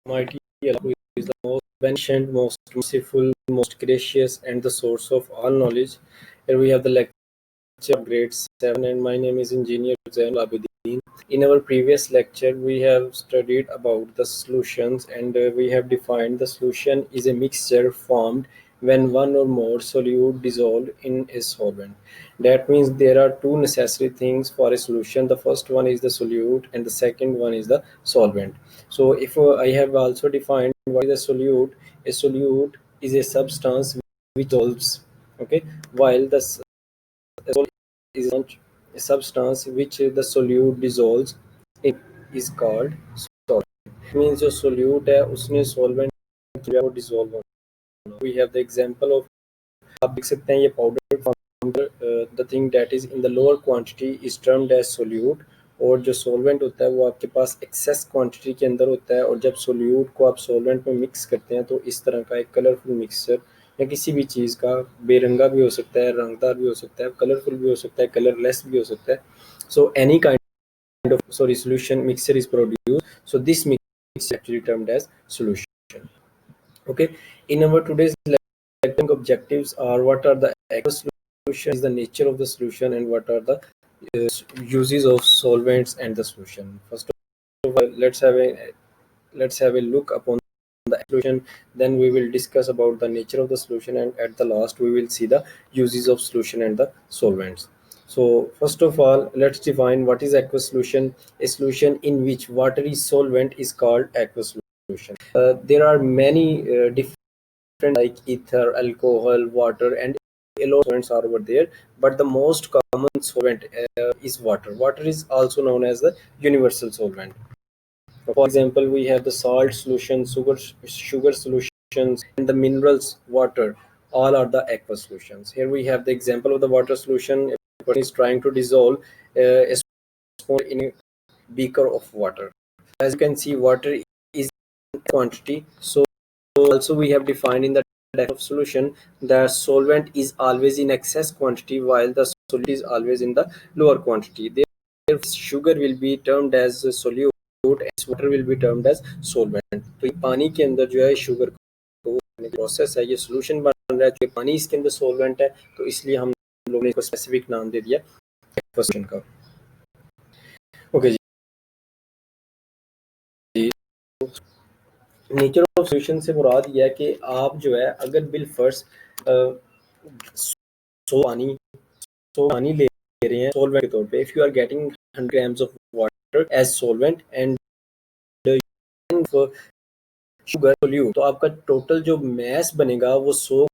Almighty Allah, who is the most beneficent, most merciful, most gracious, and the source of all knowledge. Here we have the lecture of grade 7, and my name is Engineer Zainul Abidin. In our previous lecture, we have studied about the solutions, and we have defined the solution is a mixture formed when one or more solute dissolve in a solvent. That means there are two necessary things for a solution. The first one is the solute, and the second one is the solvent. So, if I have also defined what is a solute is a substance which dissolves. Okay, while the solute is a substance which the solute dissolves in is called solvent. It means जो solute है उसने solvent किया वो dissolve होना. We have the example of आप देख सकते हैं ये powder form the thing that is in the lower quantity is termed as solute. और जो सोलवेंट होता है वो आपके पास एक्सेस क्वांटिटी के अंदर होता है, और जब सोल्यूट को आप सोलवेंट में मिक्स करते हैं तो इस तरह का एक कलरफुल मिक्सचर या किसी भी चीज़ का बेरंगा भी हो सकता है, रंगदार भी हो सकता है, कलरफुल भी हो सकता है, कलरलेस भी हो सकता है. So any kind of solution mixture is produced. So this mixture is actually termed as solution. Okay, in our today's lecture objectives are what are the aqueous solution, is the nature of the solution, and what are the uses of solvents and the solution. First of all, let's have a look upon the solution. Then we will discuss about the nature of the solution, and at the last we will see the uses of solution and the solvents. So first of all, let's define what is aqueous solution. A solution in which water is solvent is called aqueous solution. There are many different like ether, alcohol, water, and a lot of solvents are over there. But the most common solvent is water. Water is also known as the universal solvent. For example, we have the salt solution, sugar solutions, and the minerals water. All are the aqueous solutions. Here we have the example of the water solution. A person is trying to dissolve a spoon in a beaker of water. As you can see, water is in quantity. So also we have defined in the type of solution the solvent is always in excess quantity while the solute is always in the lower quantity. Therefore, sugar will be termed as solute and water will be termed as solvent. तो ये पानी के अंदर जो है sugar को process है, ये सोल्यूशन बन रहा है, तो पानी इसके अंदर सोलवेंट है, तो इसलिए हम लोगों ने इसको स्पेसिफिक नाम दे दिया क्वेश्चन का. ओके जी, नेचर ऑफ सोल्यूशन से मुराद यह है कि आप जो है अगर बिल फर्स्ट सो पानी ले रहे हैं सोलवेंट के तौर पे, if you are getting 100 grams of water as solvent and sugar solute, तो आपका टोटल जो मैस बनेगा वो 100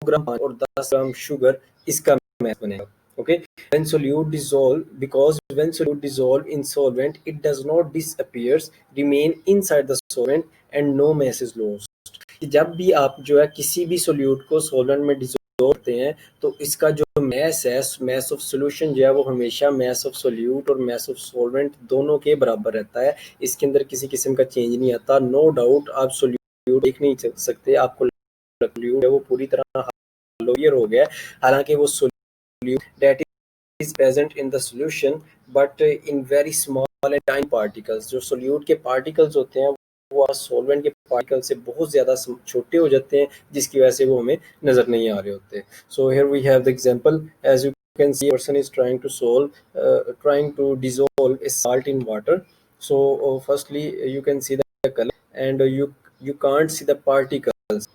ग्राम पानी और 10 ग्राम शुगर इसका मैस बनेगा. Okay, when solute dissolve, because when solute dissolve in solvent, it does not disappears, remain inside the solvent and no mass is lost. जब भी आप जो है किसी भी सोल्यूट को सोलवेंट में डिसॉल्व करते हैं तो इसका जो मैस है, मैस ऑफ सोल्यूशन जो है वो हमेशा मैस ऑफ सोल्यूट और मैस ऑफ सोलवेंट दोनों के बराबर रहता है. इसके अंदर किसी किस्म का चेंज नहीं आता. नो डाउट आप सोल्यूट देख नहीं सकते, आपको सोल्यूट है वो पूरी तरह हालोयर हो गया, हालांकि वो solute that is present in the solution but in very small and tiny particles. जो solute के particles होते हैं वो solvent के particles से बहुत ज़्यादा छोटे हो जाते हैं, जिसकी वजह से वो हमें नज़र नहीं आ रहे होते. So here we have the example. As you can see, a person is trying to dissolve a salt in water. So firstly you can see the color, and you can't see the particles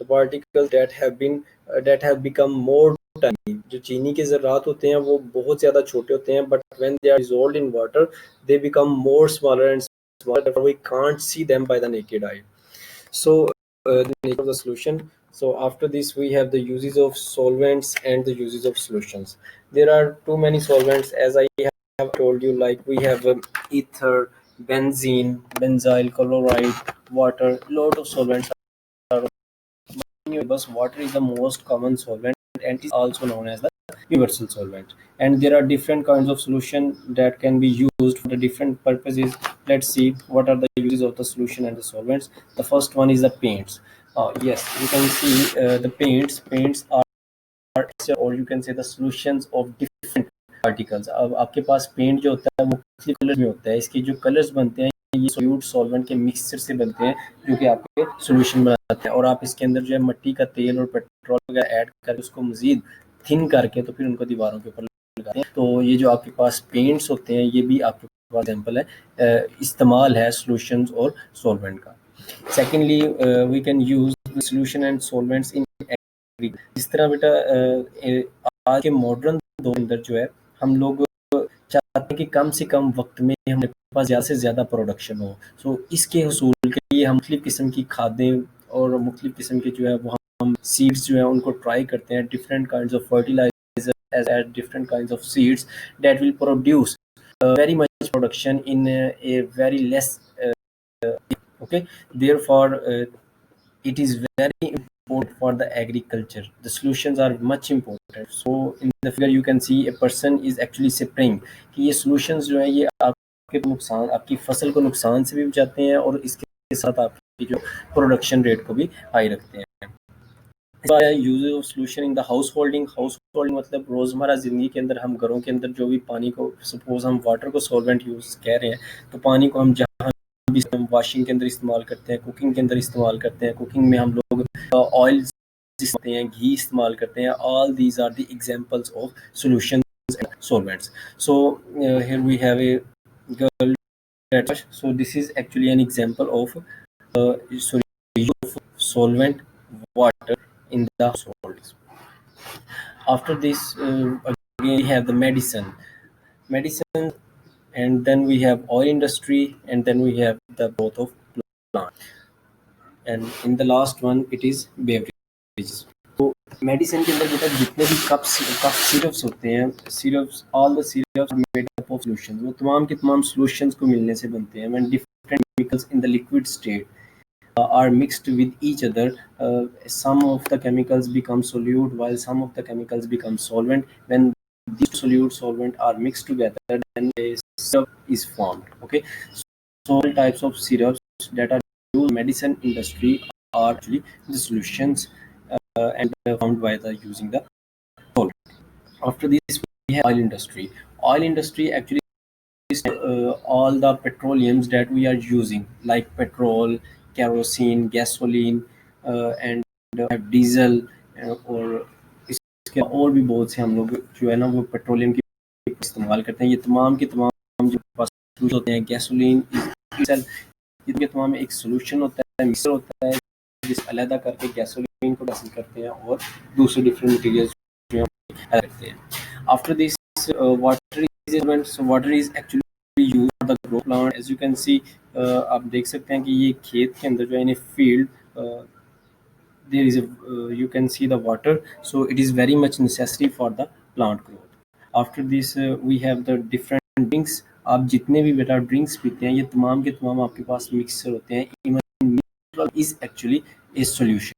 that have become more tiny. जो चीनी के ज़रात होते हैं वो बहुत ज़्यादा छोटे होते हैं, but when they are dissolved in water they become more smaller and smaller, therefore we can't see them by the naked eye. So the nature of the solution. So after this we have the uses of solvents and the uses of solutions. There are too many solvents, as I have told you, like we have ether, benzene, benzyl chloride, water. Lot of solvents are universe. Water is the most common solvent and is also known as the universal solvent. And there are different kinds of solution that can be used for the different purposes. Let's see what are the uses of the solution and the solvents. The first one is the paints. Yes, you can see the paints are, or you can say the solutions of different particles. अब आपके पास paint जो होता है वो colour में होता है, इसके जो कलर्स बनते हैं ये सोल्यूट सॉल्वेंट के मिक्सचर से बनते हैं जो कि आपके सोल्यूशन बनाते हैं, और आप इसके अंदर जो है मिट्टी का तेल और पेट्रोल वगैरह ऐड करके उसको मजीद थिन करके तो फिर उनको दीवारों के ऊपर लगाते हैं। तो ये जो आपके पास पेंट्स होते हैं ये भी आपके पास एग्जाम्पल है इस्तेमाल है सोल्यूशंस और सॉल्वेंट का। Secondly we can use solution and solvents in इस तरह बेटा आज के मॉडर्न दौर के अंदर जो है हम लोग चाहते हैं कि कम से कम वक्त में हमारे पास ज़्यादा से ज़्यादा प्रोडक्शन हो। सो इसके हसूल के लिए हम मुख्तलिफ किस्म की खादें और मुख्तलिफ किस्म के जो है वो हम सीड्स जो है उनको ट्राई करते हैं, different kinds of fertiliser as different kinds of seeds that will produce very much production in a very less okay. Therefore it is very important for the agriculture. The solutions are much important. So in the figure you can see a person is actually spraying कि ये solutions जो है ये आपके नुकसान आपकी फसल को नुकसान से भी बचाते हैं और इसके साथ आपकी जो प्रोडक्शन रेट को भी हाई रखते हैं। Use of solution in the house holding मतलब रोज़मर्रा ज़िंदगी के अंदर हम घरों के अंदर जो भी पानी को सपोज हम वाटर को सॉल्वेंट यूज़ कह रहे हैं तो पानी को हम जहाँ भी वॉशिंग के अंदर इस्तेमाल करते हैं, कुकिंग के अंदर इस्तेमाल करते हैं, कुकिंग में हम लोग ऑयल करते हैं, घी इस्तेमाल करते हैं। All these are the examples of solutions and solvents. So here we have a girl, so this is actually an example of solution of solvent water in the household. After this again we have the medicine, and then we have oil industry, and then we have the growth of plant, and in the last one it is beverages. तो medicine के अंदर बेटा जितने भी cup syrups होते हैं, syrups all the syrups made up of solutions, वो तमाम के तमाम सॉल्यूशंस को मिलने से बनते हैं। When different chemicals in the liquid state are mixed with each other, some of the chemicals become solute while some of the chemicals become solvent. When these solute solvent are mixed together then a syrup is formed. Okay, so all types of syrups that are used in medicine industry are actually the solutions and found by the using the solvent. After this we have oil industry actually all the petroleums that we are using like petrol, kerosene, gasoline and diesel और इसके और भी बहुत से हम लोग जो है ना वो पेट्रोलियम की इस्तेमाल करते हैं। ये तमाम के तमाम जो होते हैं गैसोलीन ये तमाम एक सोल्यूशन होता है, मिक्सर होता है जिस अलग करके गैसोलीन को हासिल करते हैं और दूसरे डिफरेंट मटेरियल्स जो है रखते हैं। After this water is actually use for the grow plant. As you can see आप देख सकते हैं कि ये खेत के अंदर जो है इन field there is a you can see the water, so it is very much necessary for the plant growth. After this we have the different drinks. आप जितने भी बेटा ड्रिंक्स पीते हैं ये तमाम के तमाम आपके पास मिक्सर होते हैं। Even mineral is actually a solution.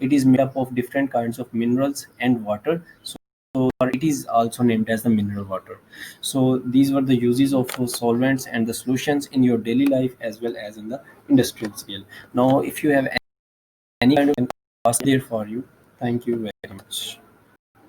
It is made up of different kinds of minerals and water, so it is also named as the mineral water. So these were the uses of solvents and the solutions in your daily life as well as in the industrial scale. Now if you have any kind of there for you. Thank you very much.